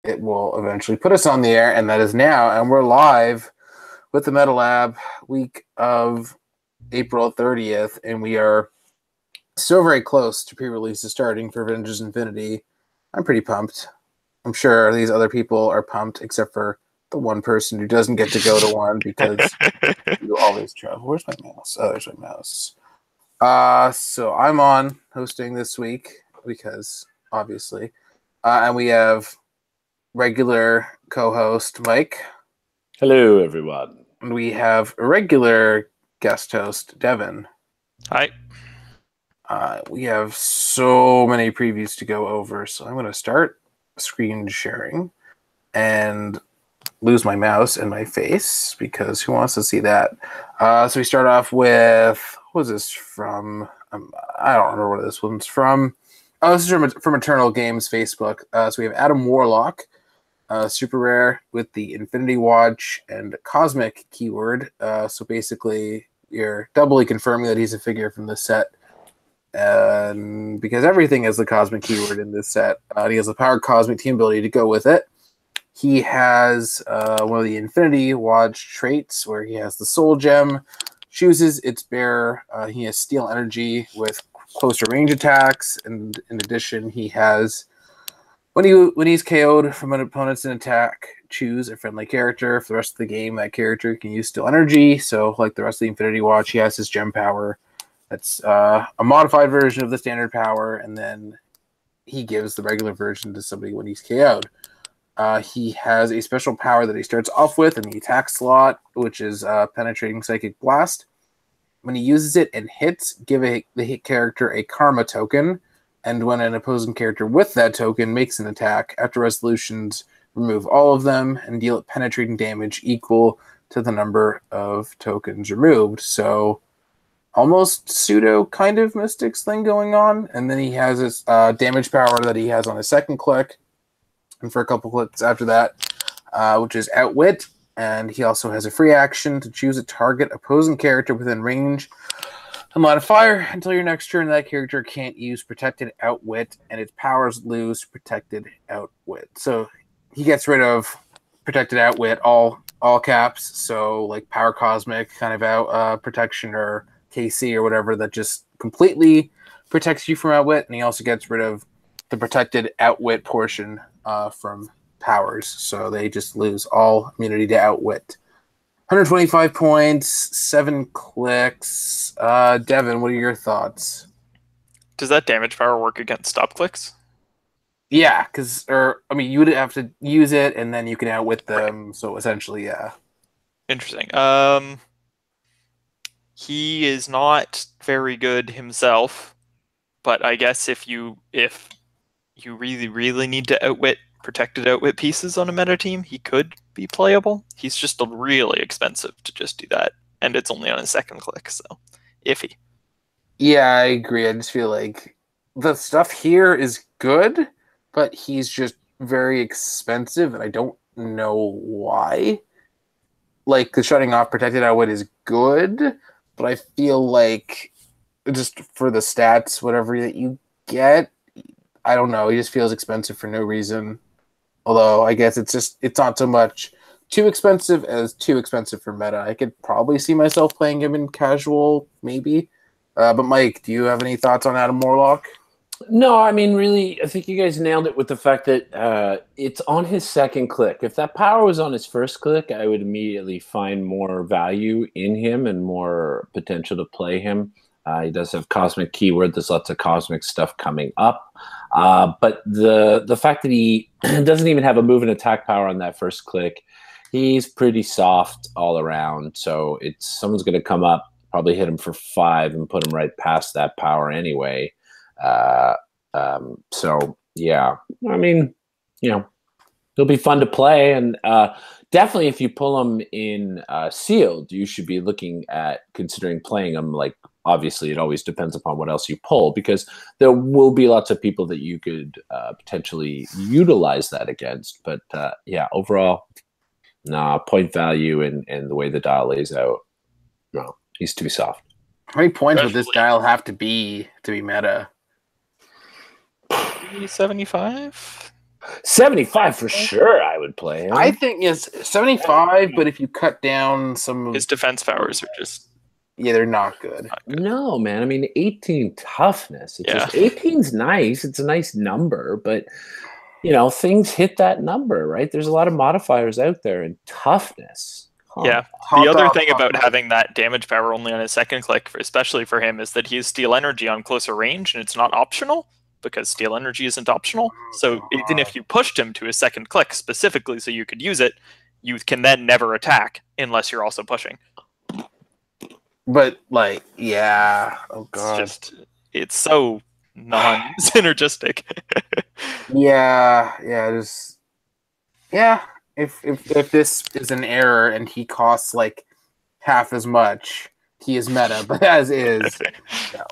it will eventually put us on the air, and that is now. And we're live with the Meta Lab week of April 30th, and we are so very close to pre-releases starting for Avengers Infinity. I'm pretty pumped. I'm sure these other people are pumped, except for the one person who doesn't get to go to one because you always travel. Where's my mouse? Oh, there's my mouse. So I'm on hosting this week because obviously, and we have regular co-host Mike. Hello, everyone. And we have a regular guest host Devin. Hi. We have so many previews to go over, so I'm going to start screen sharing and lose my mouse and my face because who wants to see that? So we start off with, what was this from? I don't remember what this one's from. Oh, this is from Eternal Games Facebook. So we have Adam Warlock, super rare with the Infinity Watch and Cosmic keyword. So basically, you're doubly confirming that he's a figure from the set. And because everything has the Cosmic keyword in this set, he has the Power Cosmic team ability to go with it. He has one of the Infinity Watch traits where he has the Soul Gem, chooses its bearer. He has Steel Energy with closer range attacks, and in addition, he has when he's KO'd from an opponent's attack, choose a friendly character. For the rest of the game, that character can use Steel Energy. So, like the rest of the Infinity Watch, he has his Gem power. That's a modified version of the standard power, and then he gives the regular version to somebody when he's KO'd. He has a special power that he starts off with in the attack slot, which is Penetrating Psychic Blast. When he uses it and hits, give the hit character a Karma token, and when an opposing character with that token makes an attack, after resolutions, remove all of them and deal it penetrating damage equal to the number of tokens removed. So almost pseudo kind of Mystics thing going on. And then he has his damage power that he has on his second click, and for a couple clicks after that, which is Outwit. And he also has a free action to choose a target opposing character within range and modifier until your next turn. That character can't use Protected Outwit, and its powers lose Protected Outwit. So he gets rid of Protected Outwit, all caps. So like Power Cosmic kind of out protection, or KC or whatever, that just completely protects you from Outwit. And he also gets rid of the Protected Outwit portion from powers, so they just lose all immunity to Outwit. 125 points, 7 clicks. Devin, what are your thoughts? Does that damage power work against stop clicks? Yeah, you would have to use it, and then you can Outwit them. Right. So essentially, yeah. Interesting. He is not very good himself, but I guess if you really need to Outwit Protected Outwit pieces on a meta team, he could be playable. He's just really expensive to just do that, and it's only on his second click, so iffy. Yeah, I agree. I just feel like the stuff here is good, but he's just very expensive, and I don't know why. Like, the shutting off Protected Outwit is good, but I feel like just for the stats, whatever that you get, I don't know. He just feels expensive for no reason. Although I guess it's not so much too expensive as too expensive for meta. I could probably see myself playing him in casual, maybe. But Mike, do you have any thoughts on Adam Warlock? No, I mean, really, I think you guys nailed it with the fact that it's on his second click. If that power was on his first click, I would immediately find more value in him and more potential to play him. He does have Cosmic keyword. There's lots of Cosmic stuff coming up. But the fact that he doesn't even have a move and attack power on that first click, he's pretty soft all around. So someone's going to come up, probably hit him for 5 and put him right past that power anyway. So, yeah, I mean, he'll be fun to play. And definitely if you pull him in sealed, you should be looking at considering playing him. Like, obviously, it always depends upon what else you pull, because there will be lots of people that you could potentially utilize that against. But yeah, overall, point value and the way the dial lays out, no, he's too soft. How many points would this dial have to be meta? 75? 75 for sure. I would play him. I think it's 75, but if you cut down some of His defense powers are just they're not good. not good. No, man. I mean, 18 toughness. It's Yeah. just 18's nice. It's a nice number, but you know, things hit that number, right? There's a lot of modifiers out there, and toughness. Yeah. Hot The other dog, thing hot about dog. having that damage power only on his second click, especially for him, is that he has Steel Energy on closer range, and it's not optional because Steel Energy isn't optional. So even if you pushed him to his second click specifically so you could use it, you can then never attack unless you're also pushing. But like, yeah. Oh It's god. just it's so non-synergistic. Yeah. Just If this is an error and he costs like half as much, he is meta. But as is, no.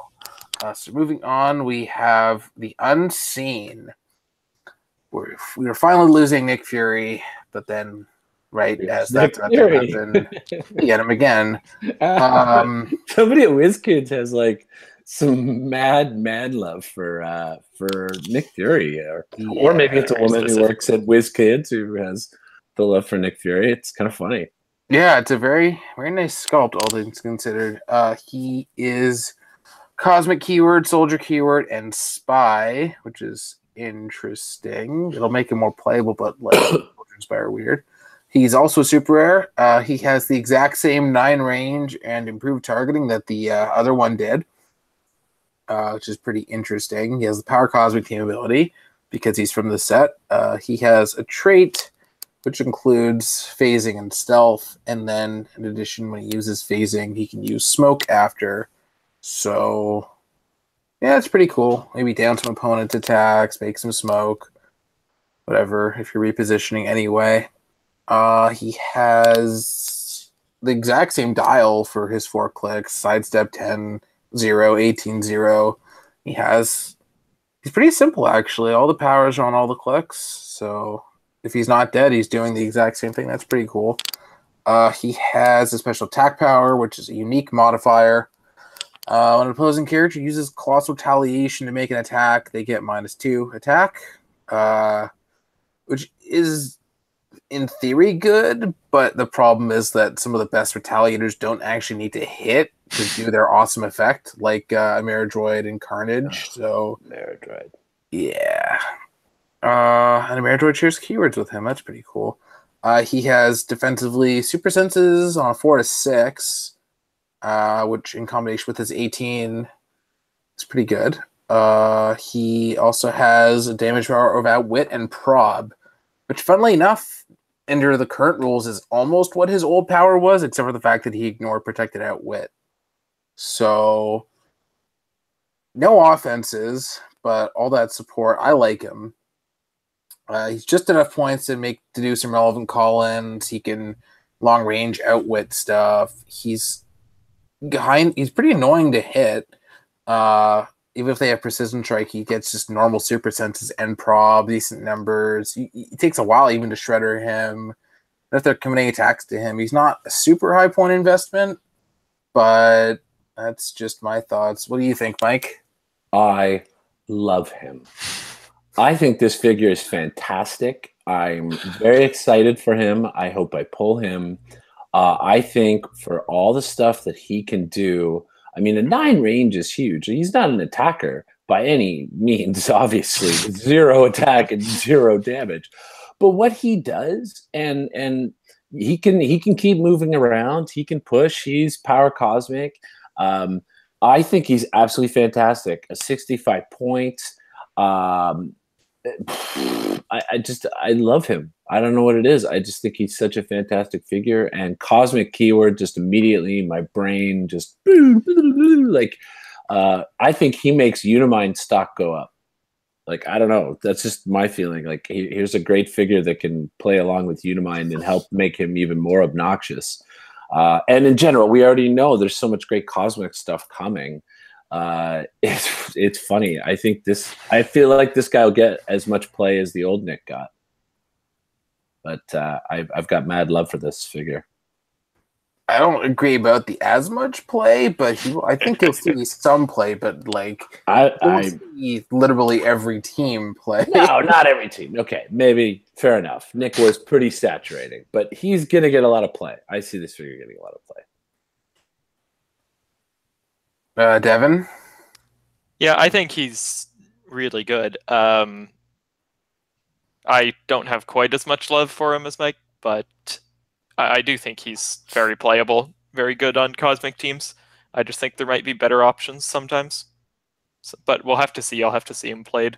So moving on, we have the Unseen. We were finally losing Nick Fury, but then as that's about to happen, we get him again. Somebody at WizKids has like some mad love for Nick Fury, or maybe it's a woman who works at WizKids who has the love for Nick Fury. It's kind of funny. Yeah, it's a very nice sculpt, all things considered. He is Cosmic keyword, Soldier keyword, and Spy, which is interesting. It'll make him more playable, but like Soldier and Spy are weird. He's also super rare. He has the exact same 9 range and improved targeting that the other one did, which is pretty interesting. He has the Power Cosmic team ability because he's from the set. He has a trait which includes phasing and stealth, and then in addition, when he uses phasing, he can use smoke after. So yeah, it's pretty cool. Maybe down some opponent's attacks, make some smoke, whatever, if you're repositioning anyway. He has the exact same dial for his 4 clicks, sidestep 10, 0, 18, 0. He's pretty simple, actually. All the powers are on all the clicks, so if he's not dead, he's doing the exact same thing. That's pretty cool. He has a special attack power, which is a unique modifier. When an opposing character uses Colossal Retaliation to make an attack, they get -2 attack, which is in theory good, but the problem is that some of the best retaliators don't actually need to hit to do their awesome effect, like Ameridroid and Carnage. So Ameridroid. Yeah. And Ameridroid shares keywords with him. That's pretty cool. He has defensively super senses on a 4 to 6, which in combination with his 18 is pretty good. He also has a damage power of Outwit and Prob, which, funnily enough, under the current rules, is almost what his old power was, except for the fact that he ignored Protected Outwit. So, no offenses, but all that support. I like him. He's just enough points to do some relevant call-ins. He can long range outwit stuff. He's pretty annoying to hit. Even if they have precision strike, he gets just normal super senses and prob, decent numbers. It takes a while even to shredder him. If they're committing attacks to him, he's not a super high point investment, but that's just my thoughts. What do you think, Mike? I love him. I think this figure is fantastic. I'm very excited for him. I hope I pull him. I think for all the stuff that he can do, I mean, a 9 range is huge. He's not an attacker by any means, obviously, with 0 attack and 0 damage. But what he does, and he can keep moving around. He can push. He's power cosmic. I think he's absolutely fantastic. A 65 points. I love him. I don't know what it is. I just think he's such a fantastic figure. And cosmic keyword, just immediately my brain just like. I think he makes Unimind stock go up. Like, I don't know. That's just my feeling. Like, here's a great figure that can play along with Unimind and help make him even more obnoxious. And in general, we already know there's so much great cosmic stuff coming. It's funny. I feel like this guy will get as much play as the old Nick got. But I've got mad love for this figure. I don't agree about the as much play, but I think he'll see some play, but like he'll see literally every team play. No, not every team. Okay, maybe fair enough. Nick was pretty saturating, but he's gonna get a lot of play. I see this figure getting a lot of play. Devin? Yeah, I think he's really good. I don't have quite as much love for him as Mike, but I do think he's very playable, very good on Cosmic teams. I just think there might be better options sometimes. So, but we'll have to see. I'll have to see him played.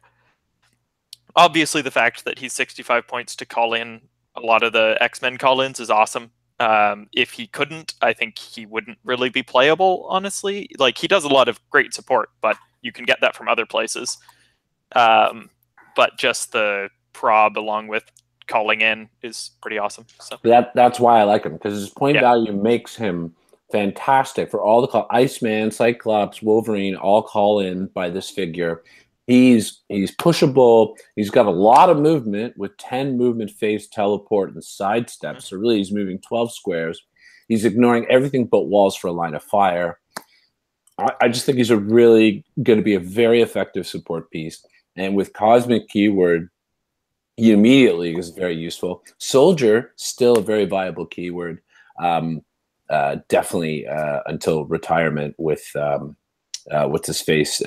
Obviously, the fact that he's 65 points to call in a lot of the X-Men call-ins is awesome. If he couldn't, I think he wouldn't really be playable, honestly. Like, he does a lot of great support, but you can get that from other places. But just the prob along with calling in is pretty awesome. So that's why I like him, because his point value makes him fantastic for all the Iceman, Cyclops, Wolverine, all call in by this figure. He's pushable. He's got a lot of movement with 10 movement, phase, teleport, and sidestep. So really, he's moving 12 squares. He's ignoring everything but walls for a line of fire. I just think he's going to be a very effective support piece. And with Cosmic Keyword, he immediately is very useful. Soldier, still a very viable keyword. Definitely until retirement with what's his face?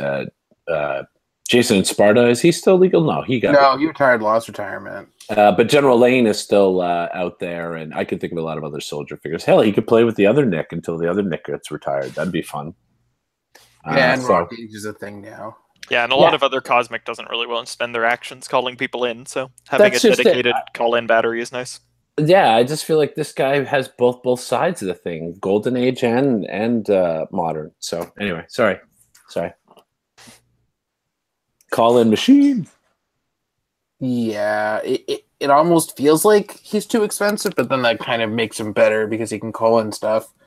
Jason and Sparta, is he still legal? No, he retired, lost retirement. But General Lane is still out there, and I can think of a lot of other soldier figures. Hell, he could play with the other Nick until the other Nick gets retired. That'd be fun. And Rock Age is a thing now. Yeah, and a lot of other Cosmic doesn't really want to spend their actions calling people in, so having a dedicated call-in battery is nice. Yeah, I just feel like this guy has both sides of the thing, Golden Age and modern. So anyway, sorry. Call-in machine. Yeah, it almost feels like he's too expensive, but then that kind of makes him better because he can call in stuff. I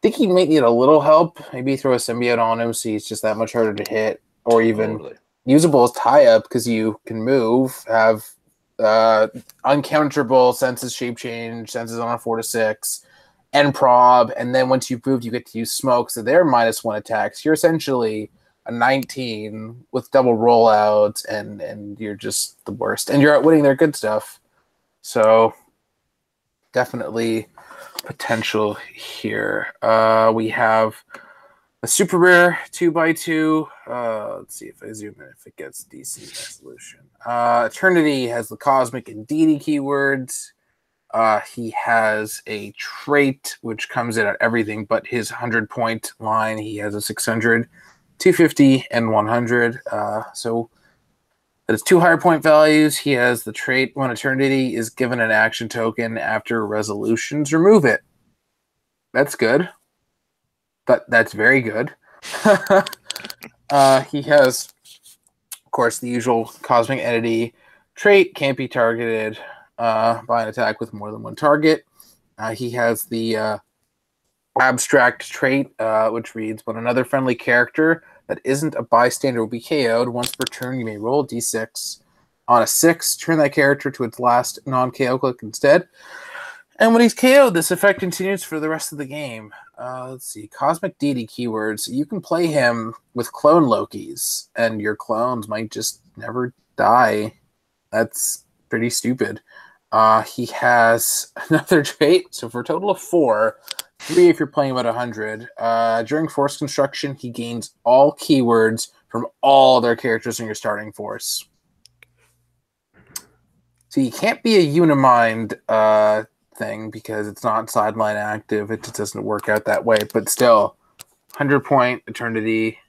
think he might need a little help. Maybe throw a symbiote on him so he's just that much harder to hit, or even usable as tie-up because you can move, have uncounterable senses, shape change, senses on a 4 to 6, and prob, and then once you've moved, you get to use smoke, so they're -1 attacks. You're essentially a 19 with double rollouts, and you're just the worst. And you're outwitting their good stuff. So definitely potential here. We have a super rare 2x2. Let's see if I zoom in if it gets decent resolution. Eternity has the Cosmic and DD keywords. He has a trait which comes in at everything but his 100-point line. He has a 600, 250, and 100. So that is 2 higher point values. He has the trait when Eternity is given an action token after resolutions, remove it. That's good. That's very good. He has, of course, the usual Cosmic Entity trait, can't be targeted by an attack with more than one target. He has the abstract trait, which reads, when another friendly character that isn't a bystander will be KO'd once per turn, you may roll a d6. On a 6, turn that character to its last non-KO click instead. And when he's KO'd, this effect continues for the rest of the game. Let's see. Cosmic DD keywords. You can play him with clone Lokis, and your clones might just never die. That's pretty stupid. He has another trait, so for a total of 4, 3 if you're playing about 100. During force construction, he gains all keywords from all their characters in your starting force. So you can't be a Unimind thing because it's not sideline active. It just doesn't work out that way. But still, 100-point Eternity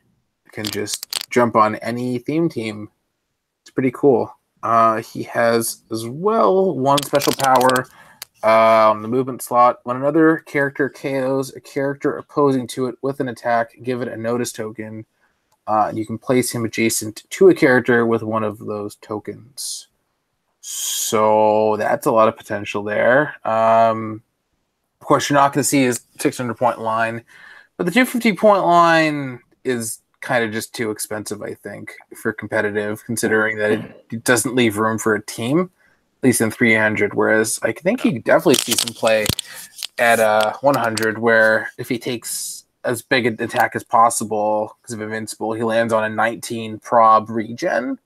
can just jump on any theme team. It's pretty cool. He has as well one special power on the movement slot. When another character KOs a character opposing to it with an attack, give it a notice token. You can place him adjacent to a character with one of those tokens. So that's a lot of potential there. Of course, you're not going to see his 600-point line, but the 250-point line is kind of just too expensive, I think, for competitive, considering that it doesn't leave room for a team, at least in 300, whereas I think you could definitely see some play at 100, where if he takes as big an attack as possible because of Invincible, he lands on a 19 prob regen.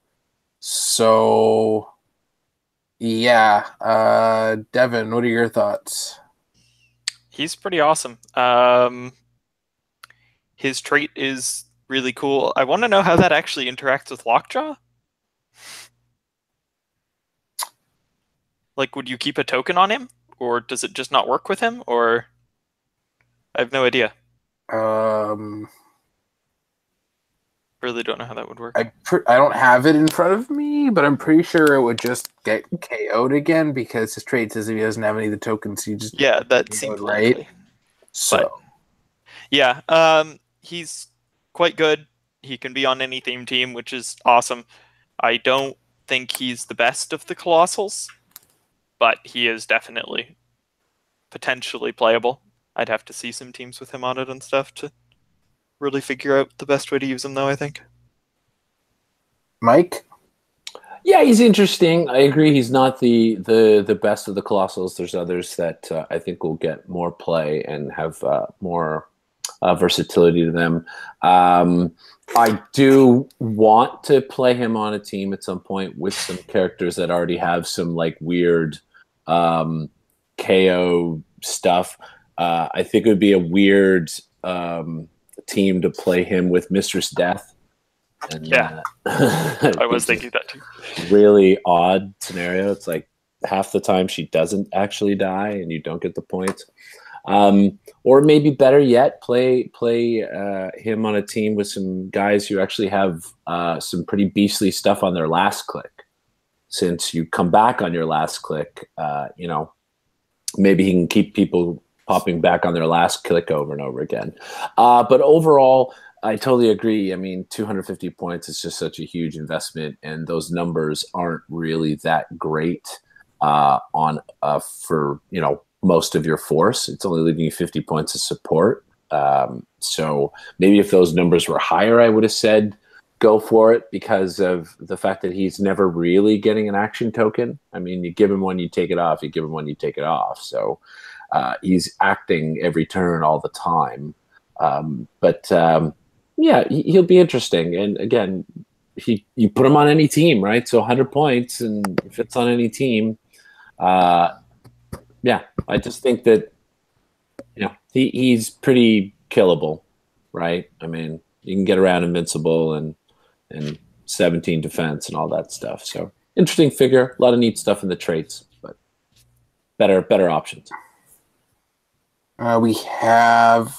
So, yeah. Devin, what are your thoughts? He's pretty awesome. His trait is really cool. I want to know how that actually interacts with Lockjaw. Like, would you keep a token on him? Or does it just not work with him? Or I have no idea. Really don't know how that would work. I don't have it in front of me, but I'm pretty sure it would just get KO'd again because his trait says if he doesn't have any of the tokens, he just that seems right. likely. So but, yeah, he's quite good. He can be on any theme team, which is awesome. I don't think he's the best of the Colossals, but he is definitely potentially playable. I'd have to see some teams with him on it and stuff to really figure out the best way to use him, though, I think. Mike? Yeah, he's interesting. I agree. He's not the best of the Colossals. There's others that I think will get more play and have more versatility to them. I do want to play him on a team at some point with some characters that already have some like weird KO stuff. I think it would be a weird team to play him with Mistress Death. And, yeah, I was thinking that too. Really odd scenario. It's like half the time she doesn't actually die and you don't get the points. Or maybe better yet, play him on a team with some guys who actually have some pretty beastly stuff on their last click. Since you come back on your last click, maybe he can keep people popping back on their last click over and over again. But overall, I totally agree. I mean, 250 points is just such a huge investment, and those numbers aren't really that great for most of your force. It's only leaving you 50 points of support. So maybe if those numbers were higher, I would have said go for it because of the fact that he's never really getting an action token. I mean, you give him one, you take it off. You give him one, you take it off. So he's acting every turn all the time. Yeah, he'll be interesting. And again, you put him on any team, right? So 100 points, and if it's on any team, yeah, I just think that he's pretty killable, right? I mean, you can get around Invincible and 17 defense and all that stuff. So interesting figure, a lot of neat stuff in the traits, but better options. We have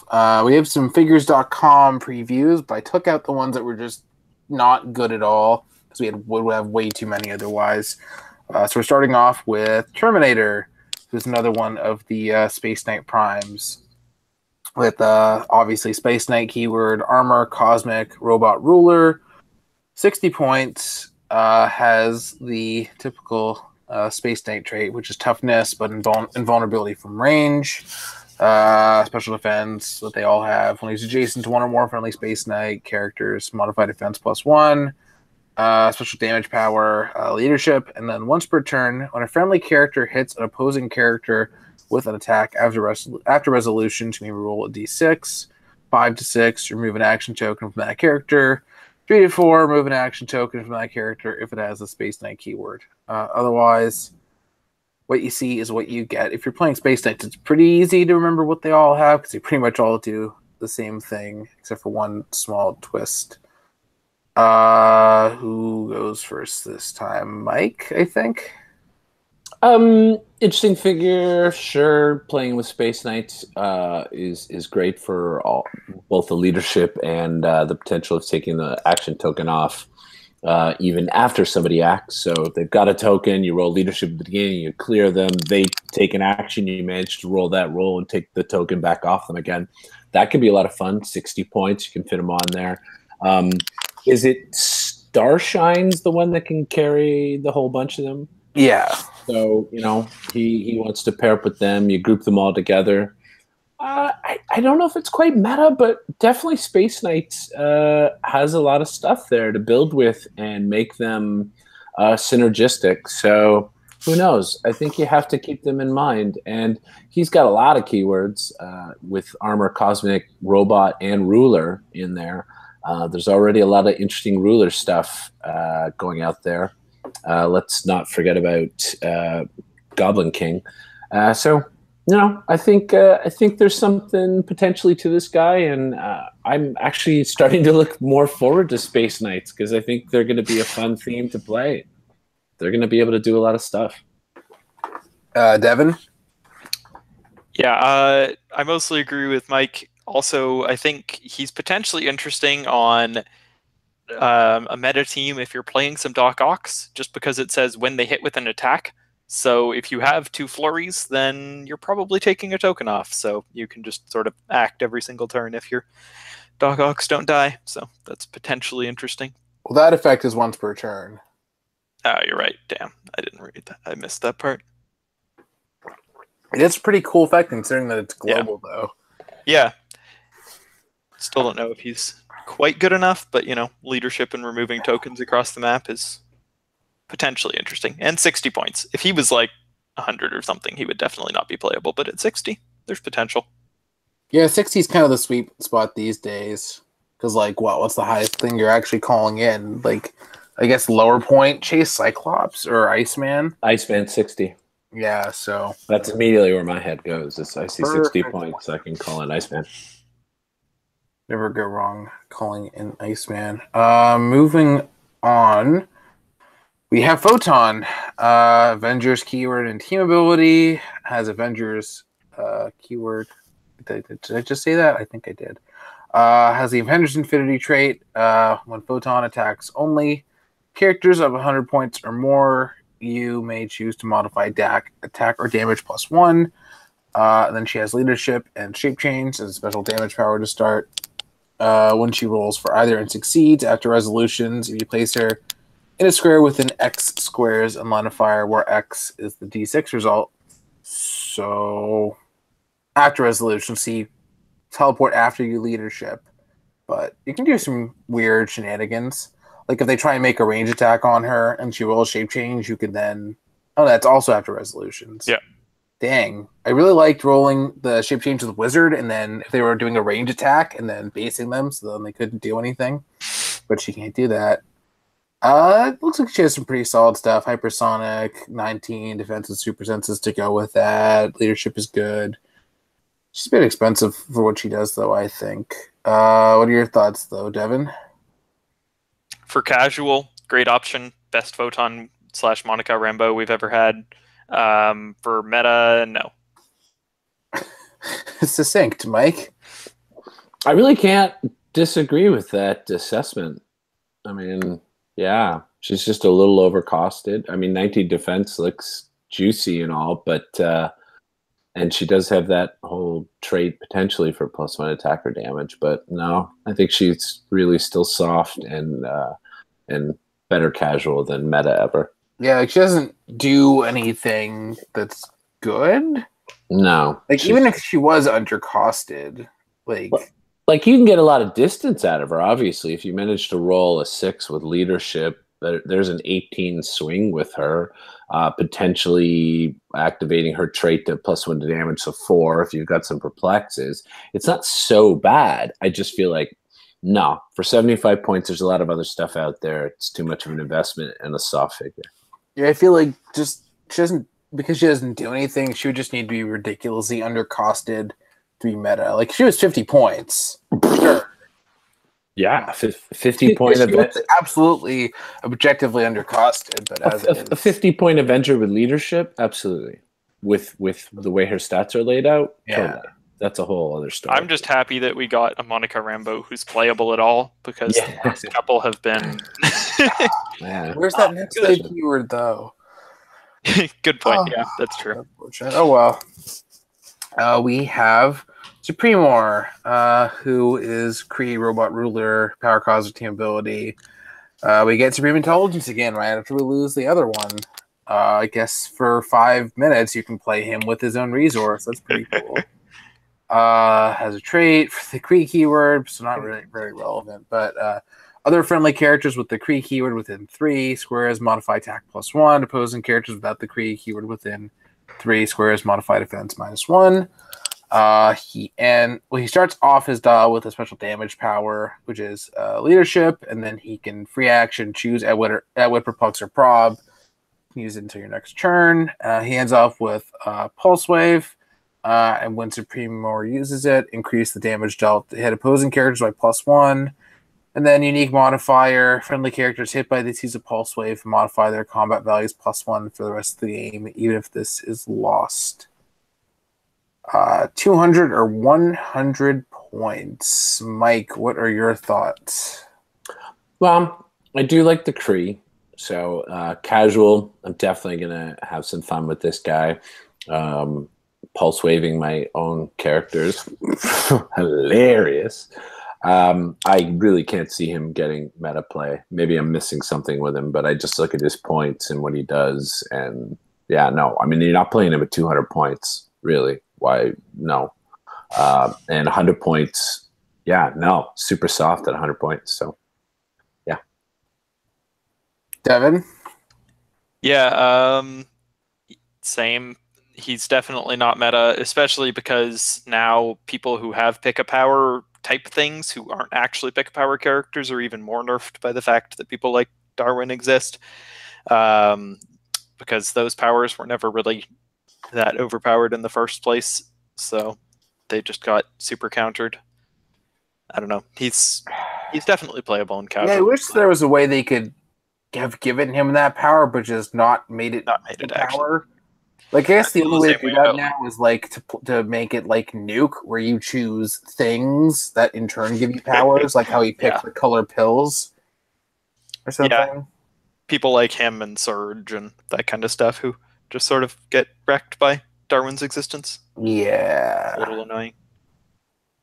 some figures.com previews, but I took out the ones that were just not good at all because would have way too many otherwise. So we're starting off with Terminator, who's another one of the Space Knight primes with obviously Space Knight keyword, armor, cosmic, robot ruler, 60 points, has the typical Space Knight trait, which is toughness, but invulnerability from range. Special defense that they all have. When he's adjacent to one or more friendly Space Knight characters, modified defense +1. Special damage power, leadership, and then once per turn, when a friendly character hits an opposing character with an attack after resolution, to maybe roll a d6. 5 to 6, remove an action token from that character. 3 to 4, remove an action token from that character if it has a Space Knight keyword. Otherwise, what you see is what you get. If you're playing Space Knights, it's pretty easy to remember what they all have because they pretty much all do the same thing, except for one small twist. Who goes first this time? Mike, I think. Interesting figure. Sure, playing with Space Knights is great for both the leadership and the potential of taking the action token off. Even after somebody acts. So if they've got a token, you roll leadership at the beginning, you clear them, they take an action, you manage to roll that roll and take the token back off them again. That can be a lot of fun. 60 points, you can fit them on there. Is it Starshine's the one that can carry the whole bunch of them? Yeah. So, he wants to pair up with them, you group them all together. I don't know if it's quite meta, but definitely Space Knights has a lot of stuff there to build with and make them synergistic. So who knows? I think you have to keep them in mind. And he's got a lot of keywords with Armor, Cosmic, Robot, and Ruler in there. There's already a lot of interesting Ruler stuff going out there. Let's not forget about Goblin King. So, I think there's something potentially to this guy, and I'm actually starting to look more forward to Space Knights because I think they're going to be a fun theme to play. They're going to be able to do a lot of stuff. Devin? Yeah, I mostly agree with Mike. Also, I think he's potentially interesting on a meta team if you're playing some Doc Ox, just because it says when they hit with an attack. So if you have 2 flurries, then you're probably taking a token off. So you can just sort of act every single turn if your Doc Ox don't die. So that's potentially interesting. Well, that effect is once per turn. Oh, you're right. Damn, I didn't read that. I missed that part. It's a pretty cool effect considering that it's global, though. Yeah. Still don't know if he's quite good enough, but, leadership and removing tokens across the map is potentially interesting. And 60 points. If he was like 100 or something, he would definitely not be playable. But at 60, there's potential. Yeah, 60 is kind of the sweet spot these days. Because, what's the highest thing you're actually calling in? I guess lower point, Chase Cyclops or Iceman? Iceman 60. Yeah, so... That's immediately where my head goes. I see Perfect. 60 points, I can call in Iceman. Never go wrong calling in Iceman. Moving on, we have Photon. Avengers keyword and team ability. Has Avengers keyword. Did I just say that? I think I did. Has the Avengers Infinity trait. When Photon attacks only characters of 100 points or more, you may choose to modify attack or damage +1. And then she has leadership and shape change as a special damage power to start. When she rolls for either and succeeds after resolutions, if you place her in a square within X squares and line of fire, where X is the D6 result. So after resolution, see teleport after you leadership. But you can do some weird shenanigans. Like if they try and make a range attack on her and she rolls shape change, you can then... Oh, that's also after resolutions. Yeah. Dang. I really liked rolling the shape change with Wizard, and then if they were doing a range attack and then basing them so then they couldn't do anything. But she can't do that. It looks like she has some pretty solid stuff. Hypersonic, 19, defense and super senses to go with that. Leadership is good. She's a bit expensive for what she does, though, I think. What are your thoughts, though, Devin? For casual, great option. Best Photon / Monica Rambeau we've ever had. For meta, no. Succinct, Mike. I really can't disagree with that assessment. I mean, yeah, she's just a little overcosted. I mean, 19 defense looks juicy and all, but and she does have that whole trait potentially for +1 attack or damage. But no, I think she's really still soft and better casual than meta ever. Yeah, she doesn't do anything that's good. No, even if she was undercosted, like you can get a lot of distance out of her. Obviously, if you manage to roll a 6 with leadership, there's an 18 swing with her, potentially activating her trait to +1 to damage, so 4. If you've got some perplexes, it's not so bad. I just feel like no, for 75 points, there's a lot of other stuff out there. It's too much of an investment and a soft figure. Yeah, I feel like because she doesn't do anything, she would just need to be ridiculously undercosted to be meta. Like, she was 50 points. Sure. Yeah, 50 point event. Absolutely objectively undercosted, but as a 50-point Avenger with leadership, absolutely. With the way her stats are laid out, totally. That's a whole other story. I'm just happy that we got a Monica Rambeau who's playable at all, because the last couple have been... Where's that next keyword, though? Good point. Yeah, that's true. Oh, well. We have Supremor, who is Kree Robot Ruler, Power Cosmic Team Ability. We get Supreme Intelligence again right after we lose the other one. I guess for 5 minutes you can play him with his own resource. That's pretty cool. Has a trait for the Kree keyword, so not really very relevant. But Other friendly characters with the Kree keyword within 3 squares modify attack +1. Opposing characters without the Kree keyword within 3 squares modify defense -1. He starts off his dial with a special damage power, which is leadership, and then he can free action choose at Perplex or Prob. Use it until your next turn. He ends off with Pulse Wave, and when Supremor uses it, increase the damage dealt to hit opposing characters by +1. And then unique modifier, friendly characters hit by this use a Pulse Wave modify their combat values +1 for the rest of the game, even if this is lost. 200 or 100 points. Mike, what are your thoughts? Well, I do like the Kree. So casual, I'm definitely going to have some fun with this guy. Pulse waving my own characters. Hilarious. I really can't see him getting meta play. Maybe I'm missing something with him, but I just look at his points and what he does. And yeah, no. I mean, you're not playing him at 200 points, really. Why? No. And 100 points, yeah, no. Super soft at 100 points. So. Devin? Yeah, same. He's definitely not meta, especially because now people who have pick-a-power type things who aren't actually pick-a-power characters are even more nerfed by the fact that people like Darwin exist. Because those powers were never really that overpowered in the first place, so they just got super countered. I don't know. He's definitely playable in casual. Yeah, I wish there was a way they could have given him that power, but just not made it power. Like, I guess the only way to do that now is like to make it like Nuke, where you choose things that in turn give you powers, like how he picked the color pills or something. Yeah. People like him and Surge and that kind of stuff who just sort of get wrecked by Darwin's existence. Yeah. A little annoying.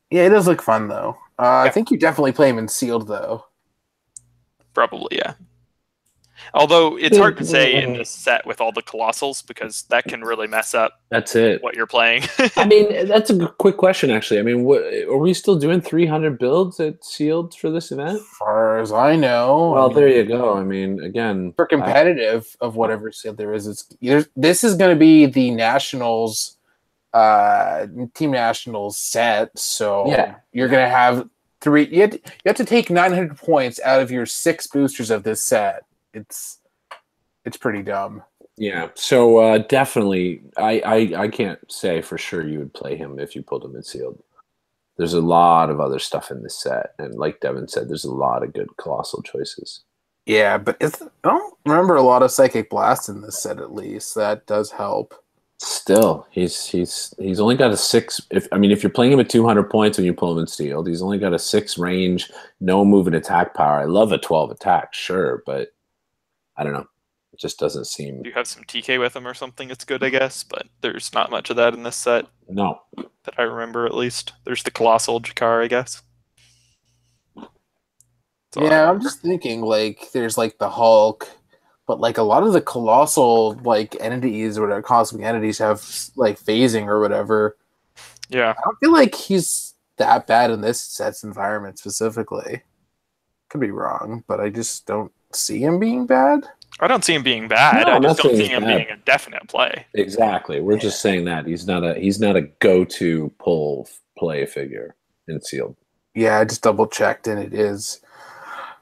Yeah, it does look fun though. I think you definitely play him in sealed though. Probably, yeah. Although it's hard to say in this set with all the colossals because that can really mess up. That's it. What you're playing. I mean, that's a quick question, actually. I mean, are we still doing 300 builds at sealed for this event? As far as I know. Well, there you go. I mean, again, for competitive of whatever sealed there is, this is going to be the Nationals, Team Nationals set. So you're going to have three. You have to take 900 points out of your 6 boosters of this set. It's pretty dumb. Yeah, so definitely, I can't say for sure you would play him if you pulled him in sealed. There's a lot of other stuff in this set, and like Devin said, there's a lot of good colossal choices. Yeah, but I don't remember a lot of Psychic Blast in this set. At least that does help. Still, he's only got a 6. If you're playing him at 200 points when you pull him in sealed, he's only got a 6 range, no move and attack power. I love a 12 attack, sure, but I don't know. It just doesn't seem... You have some TK with him or something, it's good, I guess, but there's not much of that in this set. No. That I remember, at least. There's the Colossal Jakar, I guess. Yeah, I'm just thinking, like, there's, like, the Hulk, but, like, a lot of the Colossal, like, entities or whatever, cosmic entities have, like, phasing or whatever. Yeah. I don't feel like he's that bad in this set's environment specifically. Could be wrong, but I just don't see him being bad. I don't see him being bad. No, I just don't see him being a definite play. Exactly. We're just saying that he's not a go-to pull play figure in sealed. Yeah, I just double checked and it is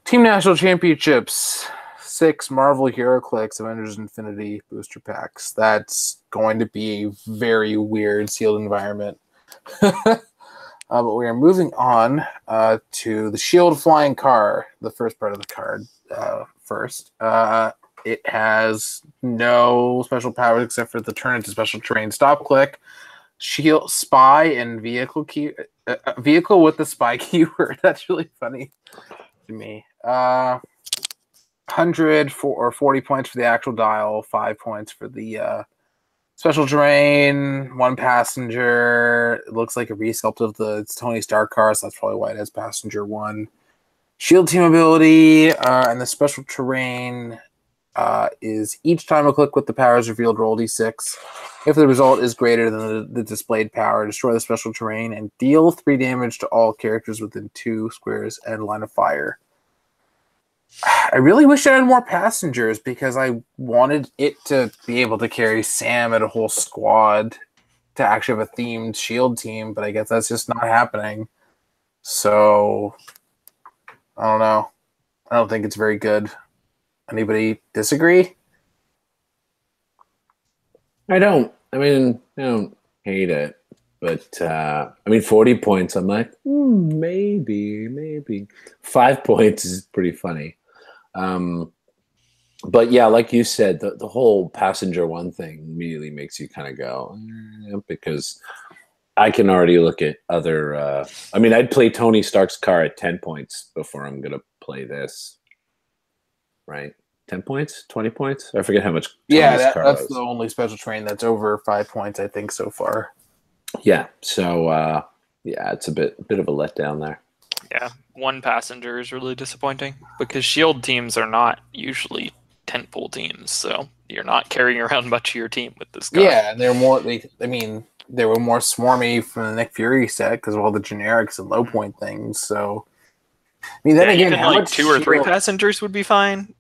Team National Championships 6 Marvel Heroclix Avengers Infinity booster packs. That's going to be a very weird sealed environment. But we are moving on to the Shield Flying Car, the first part of the card first. It has no special powers except for the turn into special terrain stop click, shield, spy, and vehicle key. Vehicle with the spy keyword. That's really funny to me. 100 or 40 points for the actual dial, 5 points for the special terrain, 1 passenger. It looks like a resculpt of the Tony Stark car, so that's probably why it has passenger 1. Shield team ability, and the special terrain is each time a click with the powers revealed, roll d6. If the result is greater than the displayed power, destroy the special terrain and deal 3 damage to all characters within 2 squares and line of fire. I really wish I had more passengers because I wanted it to be able to carry Sam and a whole squad to actually have a themed shield team, but I guess that's just not happening. So I don't know. I don't think it's very good. Anybody disagree? I don't. I mean, I don't hate it, but I mean, 40 points. I'm like, maybe 5 points is pretty funny. But yeah, like you said, the whole passenger one thing immediately makes you kind of go, because I can already look at other. I mean, I'd play Tony Stark's car at 10 points before I'm gonna play this. Right? 10 points, 20 points. I forget how much. Yeah, that's the only special train that's over 5 points, I think, so far. Yeah. So yeah, it's a bit of a letdown there. Yeah, one passenger is really disappointing because shield teams are not usually tentpole teams, so you're not carrying around much of your team with this guy. Yeah, and they're more. They were more swarmy from the Nick Fury set because of all the generics and low point things. So, I mean, then again, even like 2 or 3 passengers would be fine.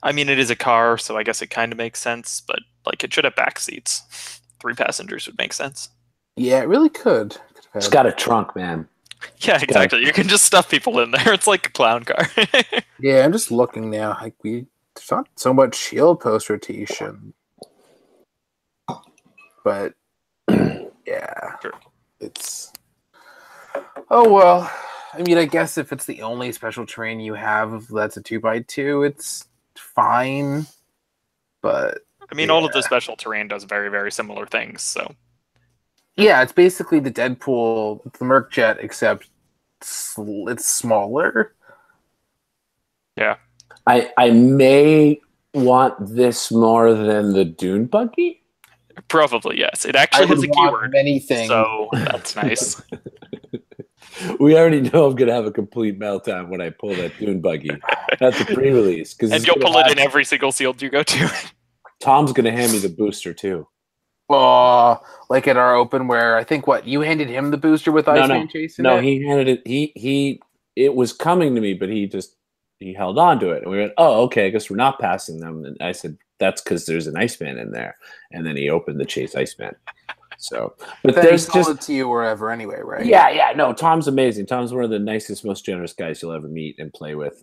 I mean, it is a car, so I guess it kind of makes sense, but like it should have back seats. 3 passengers would make sense. Yeah, it really could. It's got a trunk, man. Yeah, exactly. You can just stuff people in there. It's like a clown car. Yeah, I'm just looking now. Like there's not so much shield post rotation, but yeah, Sure. It's. Oh well. I mean, I guess if it's the only special train you have that's a 2x2, it's fine. But I mean, all of the special terrain does very, very similar things, so. Yeah, it's basically the Deadpool, the Merc Jet, except it's smaller. Yeah. I may want this more than the Dune buggy. Probably, yes. It actually has a keyword. Many things. So that's nice. We already know I'm going to have a complete meltdown when I pull that Dune buggy at the pre-release. And you'll pull it in every single sealed you go to. Tom's going to hand me the booster, too. Like at our open where I think you handed him the booster with Iceman chasing it? No, he handed it. It was coming to me, but he held on to it. And we went, oh, okay, I guess we're not passing them. And I said, that's because there's an Iceman in there. And then he opened the Chase Iceman. So, but there's just it to you wherever anyway, right? Yeah. No, Tom's amazing. Tom's one of the nicest, most generous guys you'll ever meet and play with.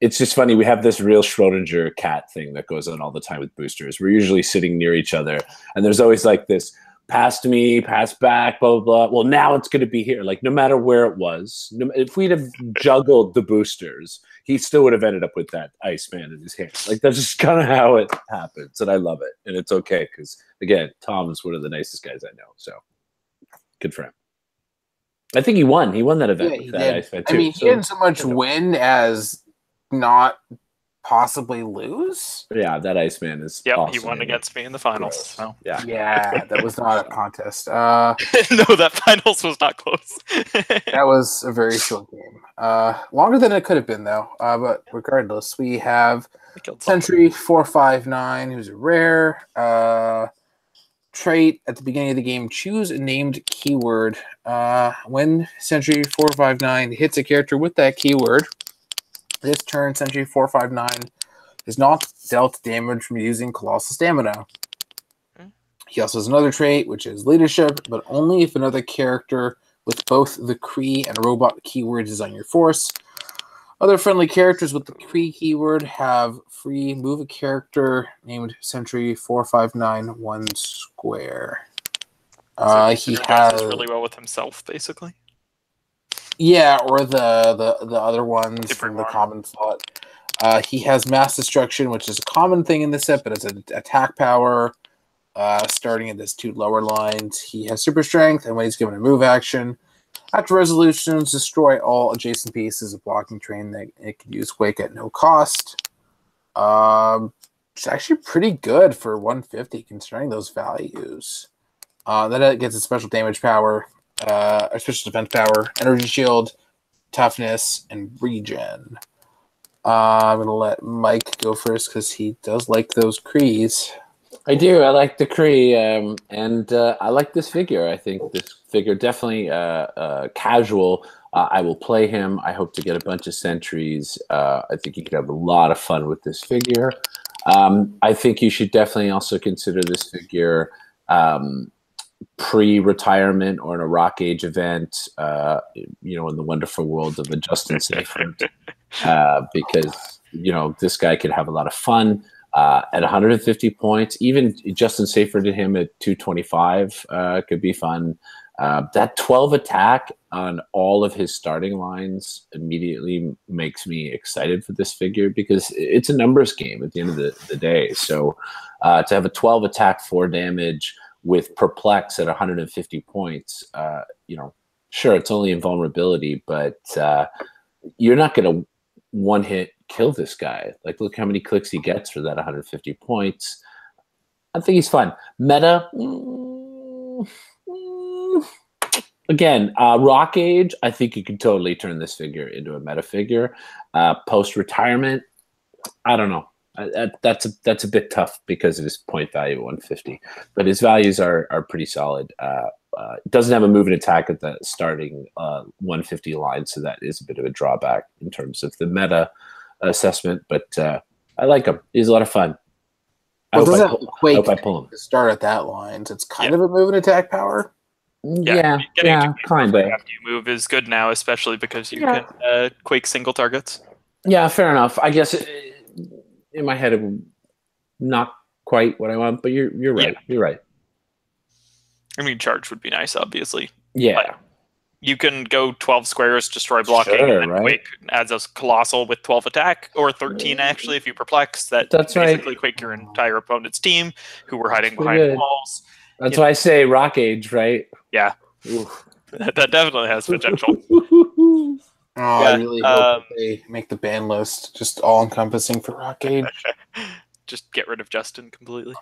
It's just funny. We have this real Schrodinger cat thing that goes on all the time with boosters. We're usually sitting near each other, and there's always like this pass to me, pass back, blah, blah, blah. Well, now it's going to be here. Like, no matter where it was, if we'd have juggled the boosters, he still would have ended up with that Iceman in his hand. Like, that's just kind of how it happens, and I love it. And it's okay because, again, Tom is one of the nicest guys I know. So, good for him. I think he won. He won that event with that Iceman, too. I mean, he didn't so much win as not possibly lose. Yeah, that Iceman is awesome. He won against me in the finals. So. Yeah, that was not a contest. No, that finals was not close. That was a very short game. Longer than it could have been, though. But regardless, we have Sentry 459, who's a rare trait. At the beginning of the game, choose a named keyword. When Sentry 459 hits a character with that keyword, this turn, Sentry 459 is not dealt damage from using Colossal Stamina. He also has another trait, which is Leadership, but only if another character with both the Kree and Robot keywords is on your force. Other friendly characters with the Kree keyword have free move a character named Sentry 459 1 square. He has really well with himself, basically. Yeah, or the other ones from the common slot. He has Mass Destruction, which is a common thing in this set, but it's an attack power. Starting at his 2 lower lines. He has Super Strength, and when he's given a move action, after resolutions, destroy all adjacent pieces of blocking terrain that it can use Quake at no cost. It's actually pretty good for 150, considering those values. Then it gets a special damage power. A special defense power, energy shield, toughness, and regen. I'm going to let Mike go first because he does like those Krees. I do. I like the Kree, and I like this figure. I think this figure definitely casual. I will play him. I hope to get a bunch of sentries. I think you could have a lot of fun with this figure. I think you should definitely also consider this figure pre-retirement or in a Rock Age event. In the wonderful world of a Justin Seyfried, because this guy could have a lot of fun. At 150 points, even Justin Seyfried and him at 225 could be fun. That 12 attack on all of his starting lines immediately makes me excited for this figure because it's a numbers game at the end of the day. So to have a 12 attack, 4 damage with Perplex at 150 points, sure, it's only invulnerability, but you're not going to one-hit kill this guy. Like, look how many clicks he gets for that 150 points. I think he's fun. Meta, again, Rock Age, I think you can totally turn this figure into a meta figure. Post-retirement, I don't know. That's a bit tough because of his point value at 150, but his values are pretty solid. It doesn't have a move and attack at the starting 150 line, so that is a bit of a drawback in terms of the meta assessment. But I like him; he's a lot of fun. I hope I pull him to start at that line. So it's kind of a move and attack power. Yeah, kind of. After you move is good now, especially because you can Quake single targets. Yeah, fair enough. I guess in my head, not quite what I want, but you're right. Yeah. You're right. I mean, charge would be nice, obviously. Yeah. But you can go 12 squares, destroy blocking, and then Quake adds a colossal with 12 attack, or 13 actually if you perplex. That's basically Quake your entire opponent's team who were hiding behind walls. That's why I say Rock Age, right? Yeah. That definitely has potential. I really hope they make the ban list just all-encompassing for Rock Age. Just get rid of Justin completely.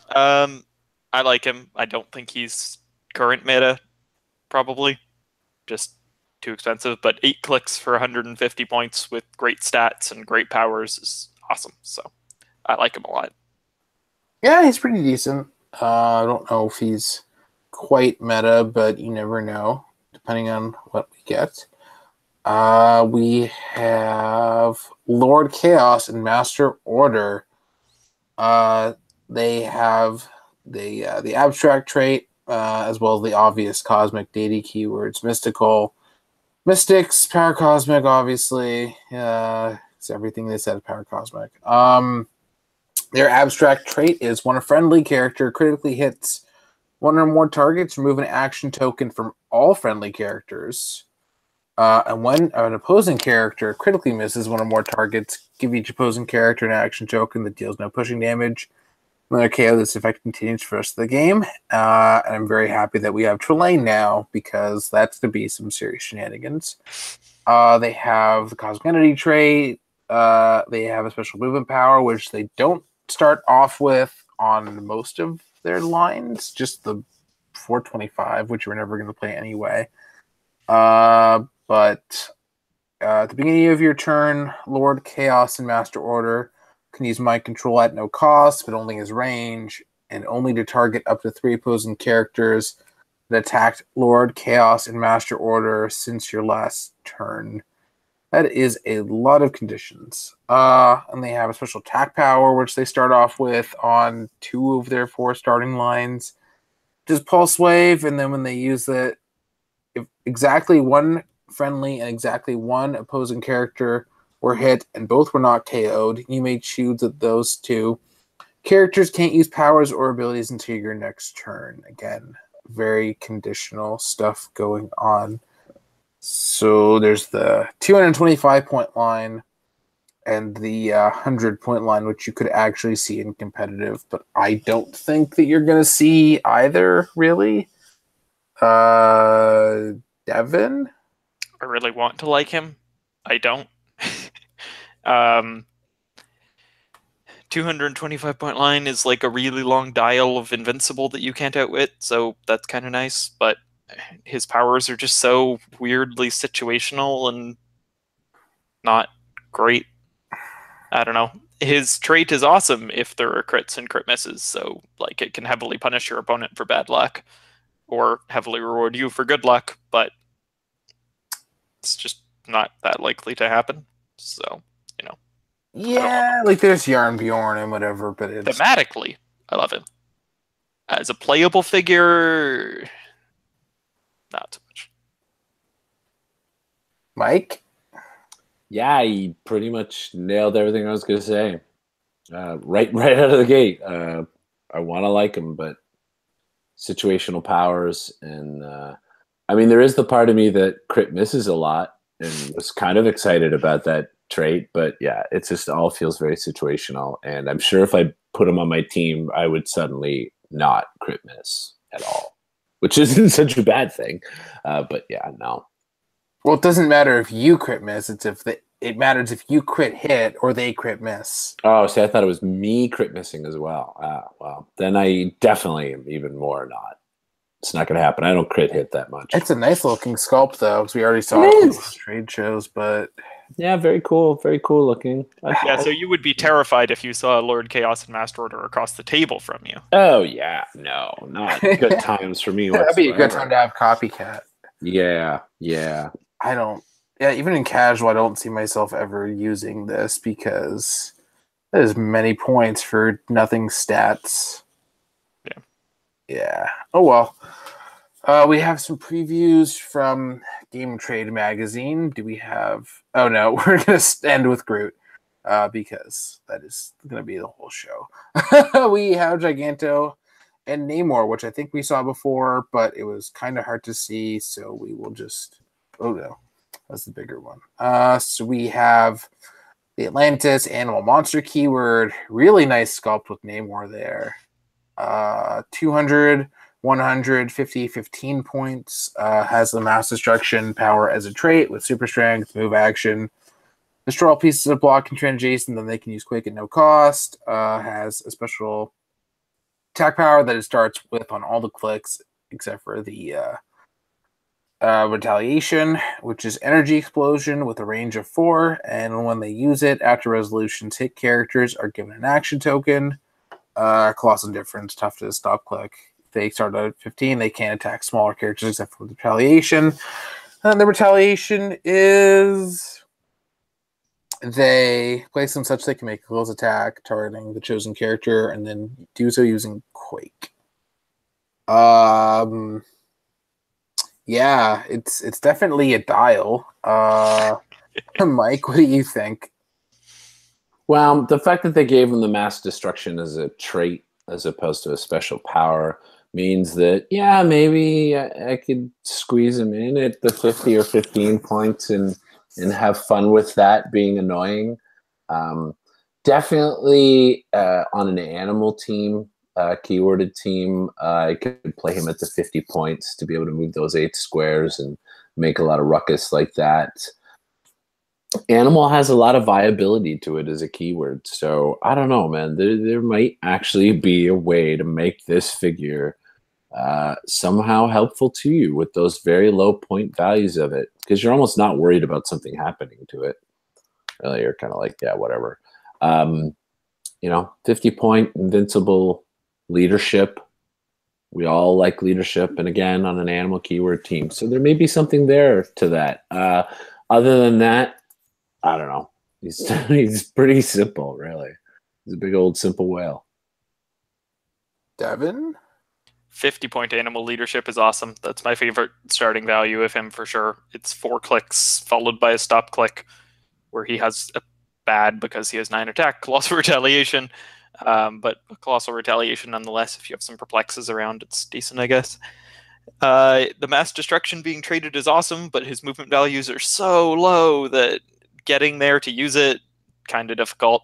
I like him. I don't think he's current meta, probably. Just too expensive. But 8 clicks for 150 points with great stats and great powers is awesome. So I like him a lot. Yeah, he's pretty decent. I don't know if he's quite meta, but you never know, depending on what we get. We have Lord Chaos and Master Order. They have the abstract trait, as well as the obvious cosmic deity keywords. Mystical, mystics, paracosmic, obviously. It's everything they said power cosmic. Their abstract trait is when a friendly character critically hits one or more targets, remove an action token from all friendly characters. And when an opposing character critically misses one or more targets, give each opposing character an action token that deals no pushing damage. When they're KO, this effect continues for the rest of the game. And I'm very happy that we have Trelane now, because that's to be some serious shenanigans. They have the Cosmic Entity trait. They have a special movement power, which they don't start off with on most of their lines, just the 425, which we're never going to play anyway. But at the beginning of your turn, Lord Chaos and Master Order can use Mind Control at no cost, but only as range, and only to target up to 3 opposing characters that attacked Lord Chaos and Master Order since your last turn. That is a lot of conditions. And they have a special attack power, which they start off with on 2 of their 4 starting lines. Just Pulse Wave, and then when they use it, if exactly 1 friendly and exactly 1 opposing character were hit and both were not KO'd, you may choose that those 2 characters can't use powers or abilities until your next turn. Again, very conditional stuff going on. So there's the 225-point line and the 100-point line, which you could actually see in competitive, but I don't think that you're going to see either, really. Devin? I really want to like him. I don't. 225-point line is like a really long dial of invincible that you can't outwit, so that's kind of nice, but his powers are just so weirdly situational and not great. I don't know. his trait is awesome if there are crits and crit misses. So like it can heavily punish your opponent for bad luck, or heavily reward you for good luck. But it's just not that likely to happen. So Yeah, like there's Yarn Bjorn and whatever, but it's thematically, I love him. As a playable figure, not so much. Mike. Yeah, he pretty much nailed everything I was going to say. Right out of the gate. I want to like him, but situational powers and I mean, there is the part of me that crit misses a lot and was kind of excited about that trait, but yeah, it just all feels very situational. And I'm sure if I put him on my team, I would suddenly not crit miss at all, which isn't such a bad thing. But yeah, no. Well, it doesn't matter if you crit miss. It matters if you crit hit or they crit miss. Oh, see, I thought it was me crit missing as well. Well, then I definitely am even more not. It's not going to happen. I don't crit hit that much. It's a nice looking sculpt, though, because we already saw it in those trade shows. But yeah, very cool looking. Yeah, so you would be terrified if you saw Lord Chaos and Master Order across the table from you. Oh yeah, no, not good times for me. That'd be a good time to have copycat. Yeah. Yeah, even in casual, I don't see myself ever using this because there's many points for nothing stats. Yeah. Oh, well. We have some previews from Game Trade Magazine. Do we have... Oh, no. We're going to end with Groot because that is going to be the whole show. We have Giganto and Namor, which I think we saw before, but it was kind of hard to see, so we will just... Oh, no. That's the bigger one. So we have the Atlantis Animal Monster keyword. Really nice sculpt with Namor there. 200, 100, 50, 15 points. Has the mass destruction power as a trait with super strength, move action. Destroy all pieces of block and trend adjacent, then they can use Quake at no cost. Has a special attack power that it starts with on all the clicks except for the retaliation, which is energy explosion with a range of 4. And when they use it, after resolutions, hit characters are given an action token. Colossal difference, tough to stop click. If they start at 15, they can't attack smaller characters except for retaliation. And the retaliation is they place them such they can make a close attack targeting the chosen character and then do so using Quake. Yeah, it's definitely a dial. Mike, what do you think? Well, the fact that they gave him the mass destruction as a trait as opposed to a special power means that, yeah, maybe I could squeeze him in at the 50 or 15 points and have fun with that being annoying. Definitely on an animal team, keyworded team, I could play him at the 50 points to be able to move those 8 squares and make a lot of ruckus like that. Animal has a lot of viability to it as a keyword, so I don't know, man. There might actually be a way to make this figure somehow helpful to you with those very low point values of it, because you're almost not worried about something happening to it. Really, you're kind of like, yeah, whatever. 50-point invincible leadership. We all like leadership, and again, on an animal keyword team, so there may be something there to that. Other than that, I don't know. He's pretty simple, really. He's a big old simple whale. Devin? 50-point animal leadership is awesome. That's my favorite starting value of him for sure. It's 4 clicks followed by a stop click where he has a bad because he has 9 attack, colossal retaliation. But colossal retaliation nonetheless, if you have some perplexes around, it's decent, I guess. The mass destruction being traded is awesome, but his movement values are so low that getting there to use it, kind of difficult.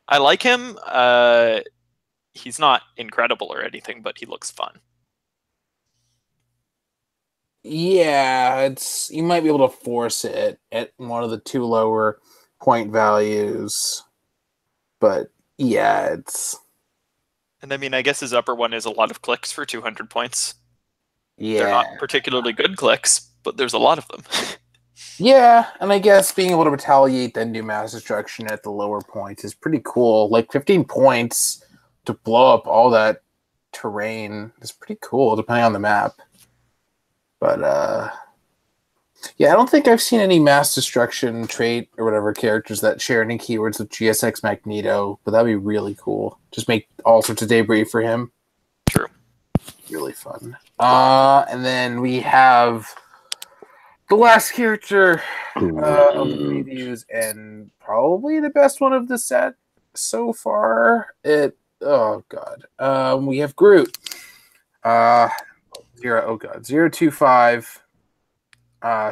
I like him. He's not incredible or anything, but he looks fun. Yeah, you might be able to force it at one of the 2 lower point values, but yeah, it's... And I mean, I guess his upper one is a lot of clicks for 200 points. Yeah. They're not particularly good clicks, but there's a lot of them. Yeah, and I guess being able to retaliate then do mass destruction at the lower points is pretty cool. Like 15 points to blow up all that terrain is pretty cool, depending on the map. But yeah, I don't think I've seen any mass destruction trait or whatever characters that share any keywords with GSX Magneto, but that'd be really cool. Just make all sorts of debris for him. True. Really fun. And then we have the last character of the previews, and probably the best one of the set so far. Oh god. We have Groot. 025.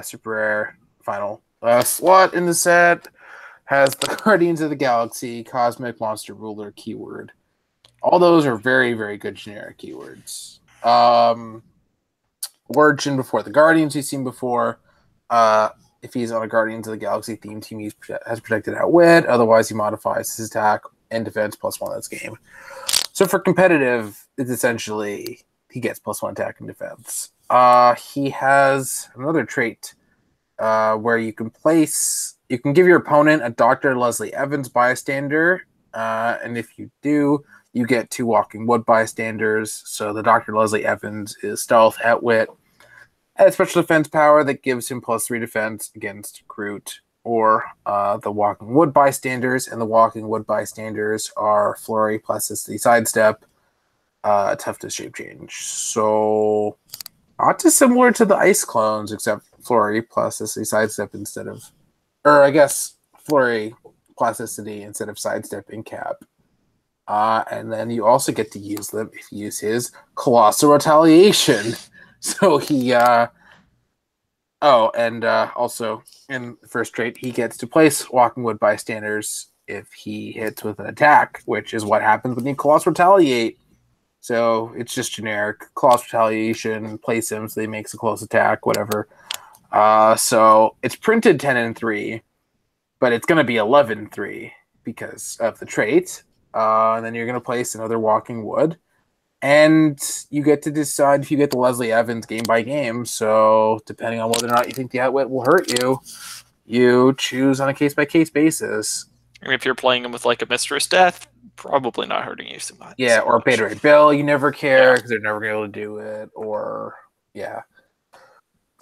Super rare final slot in the set has the Guardians of the Galaxy Cosmic Monster Ruler keyword. All those are very, very good generic keywords. Origin before the Guardians you've seen before. If he's on a Guardians of the Galaxy theme team, he has protected outwit. Otherwise, he modifies his attack and defense +1 this game. So for competitive, it's essentially he gets +1 attack and defense. He has another trait where you can give your opponent a Dr. Leslie Evans bystander, and if you do, you get 2 Walking Wood bystanders. So the Dr. Leslie Evans is stealth, outwit, and special defense power that gives him +3 defense against Groot, or the Walking Wood bystanders, and the Walking Wood bystanders are Flurry, Plasticity, Sidestep, Toughness, Shape Change. So not dissimilar to the Ice clones, except Flurry, Plasticity, Sidestep instead of, or I guess Flurry, Plasticity instead of Sidestep in Cap. And then you also get to use them if you use his Colossal Retaliation. So he, also in the first trait, he gets to place Walking Wood bystanders if he hits with an attack, which is what happens when you Colossal Retaliate. So it's just generic Colossal Retaliation, place him so he makes a close attack, whatever. So it's printed 10 and 3, but it's going to be 11-3 because of the trait. And then you're going to place another Walking Wood. And you get to decide if you get the Leslie Evans game by game. So depending on whether or not you think the outwit will hurt you, you choose on a case-by-case basis. And if you're playing him with like a Mistress Death, probably not hurting you so much. Yeah, or Beta Ray Bill, you never care because they're never going to be able to do it. Or, yeah.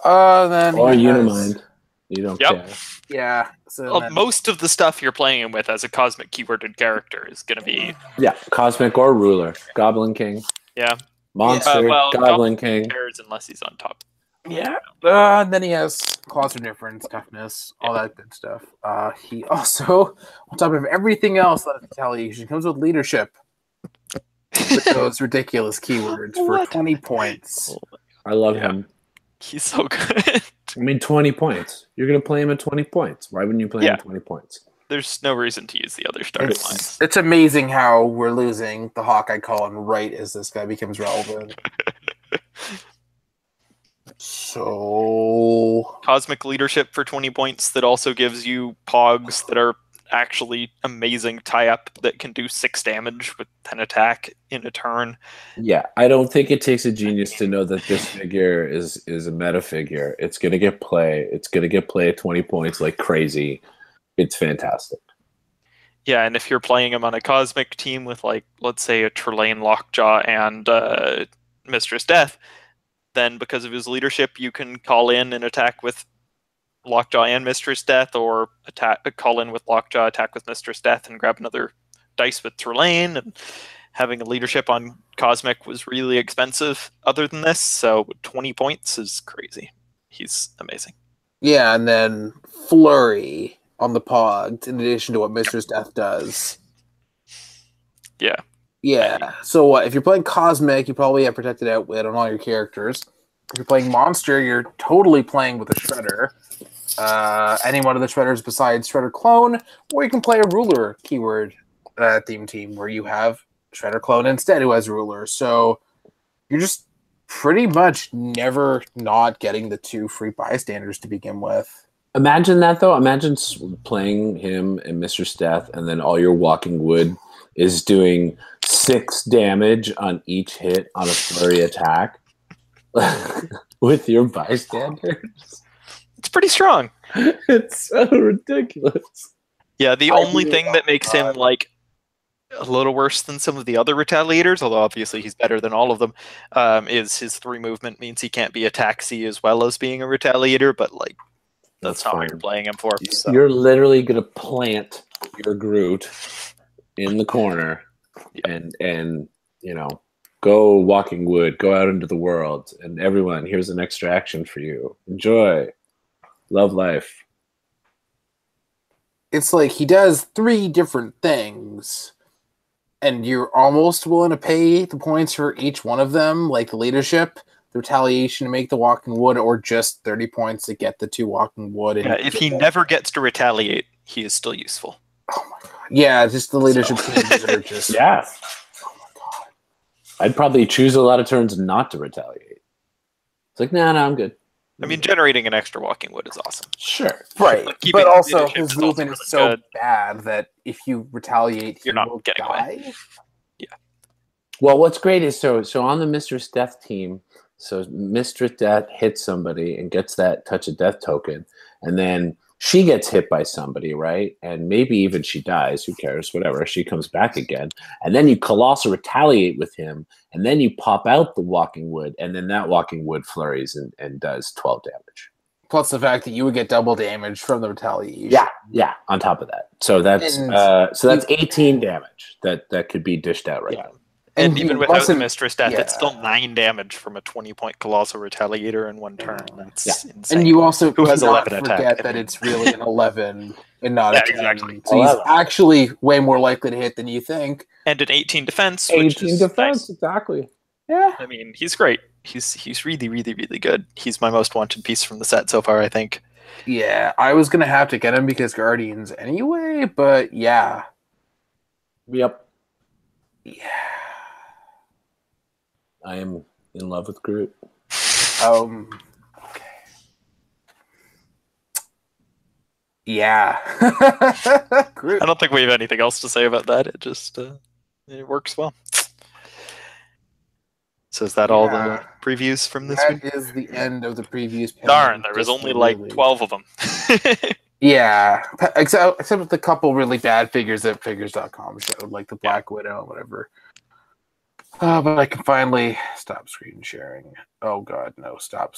Then or Unimind. You don't care. Yeah. So well, most of the stuff you're playing him with as a cosmic keyworded character is going to be... Yeah, cosmic or ruler. Goblin King. Yeah. Monster, Goblin King. Cares unless he's on top. Yeah. Then he has Colossal Difference, Toughness, all that good stuff. He also, on top of everything else that Retaliation, comes with Leadership. With those ridiculous keywords for 20 points. I love him. He's so good. I mean, 20 points. You're going to play him at 20 points. Why wouldn't you play him at 20 points? The's no reason to use the other starting lines. It's amazing how we're losing the Hawkeye Colin right as this guy becomes relevant. So... Cosmic Leadership for 20 points that also gives you Pogs that are actually amazing tie-up that can do 6 damage with 10 attack in a turn. Yeah, I don't think it takes a genius to know that this figure is a meta figure. It's going to get play. It's going to get play at 20 points like crazy. It's fantastic. Yeah, and if you're playing him on a Cosmic team with, like, let's say a Trelane, Lockjaw, and Mistress Death, then because of his leadership, you can call in and attack with Lockjaw and Mistress Death, or call in with Lockjaw, attack with Mistress Death, and grab another dice with Trelane. And having a leadership on Cosmic was really expensive other than this, so 20 points is crazy. He's amazing. Yeah, and then Flurry on the Pogs, in addition to what Mistress Death does. Yeah. Yeah, so what? If you're playing Cosmic, you probably have Protected Outwit on all your characters. If you're playing Monster, you're totally playing with a Shredder. Any one of the Shredders besides Shredder Clone, or you can play a Ruler keyword theme team where you have Shredder Clone instead who has Ruler. So you're just pretty much never not getting the 2 free bystanders to begin with. Imagine that, though. Imagine playing him and Mistress Death, and then all your Walking Wood is doing 6 damage on each hit on a flurry attack with your bystanders. It's pretty strong. It's so ridiculous. Yeah, the only thing that makes him like a little worse than some of the other retaliators, although obviously he's better than all of them, is his 3 movement means he can't be a taxi as well as being a retaliator, but like that's not what you're playing him for. So. You're literally gonna plant your Groot in the corner and you know, go walking wood, go out into the world, and everyone, here's an extra action for you. Enjoy. Love life. It's like he does 3 different things, and you're almost willing to pay the points for each one of them, like the leadership, the retaliation to make the walking wood, or just 30 points to get the 2 walking wood. Yeah, if he never gets to retaliate, he is still useful. Oh my god. Yeah, just the leadership teams are just... Yeah. Oh my god. I'd probably choose a lot of turns not to retaliate. It's like, nah, I'm good. I mean, generating an extra walking wood is awesome. Sure. Right. Like, keeping but also, leadership his is movement also is so really good. bad that if you retaliate, You're he not will getting die. away. Yeah. Well, what's great is so on the Mistress Death team, so Mistress Death hits somebody and gets that touch of death token, and then she gets hit by somebody, right? And maybe even she dies, who cares, whatever. She comes back again. And then you Colossal retaliate with him, and then you pop out the walking wood, and then that walking wood flurries and does 12 damage. Plus the fact that you would get double damage from the retaliation. Yeah, on top of that. So that's And 18 damage that could be dished out right now. And he even without the wasn't- Mistress Death, yeah. it's still 9 damage from a 20-point Colossal Retaliator in 1 turn. That's insane. And you also Who has cannot 11 attack? forget I that mean- it's really an 11 and not a 10. exactly. So he's 11. actually way more likely to hit than you think. And an 18 defense, which 18 is defense, nice. exactly. Yeah. I mean, he's great. He's really, really, really good. He's my most wanted piece from the set so far, I think. Yeah, I was going to have to get him because Guardians anyway, but yeah. Yep. Yeah. I am in love with Groot. Okay. Yeah. Groot. I don't think we have anything else to say about that. It just it works well. So is that all the previews from this week? That is the end of the previews. Darn, there was only like 12 of them. Yeah, except with a couple really bad figures that figures.com showed, like the Black Widow and whatever. But I can finally stop screen sharing. Oh god, no, stop.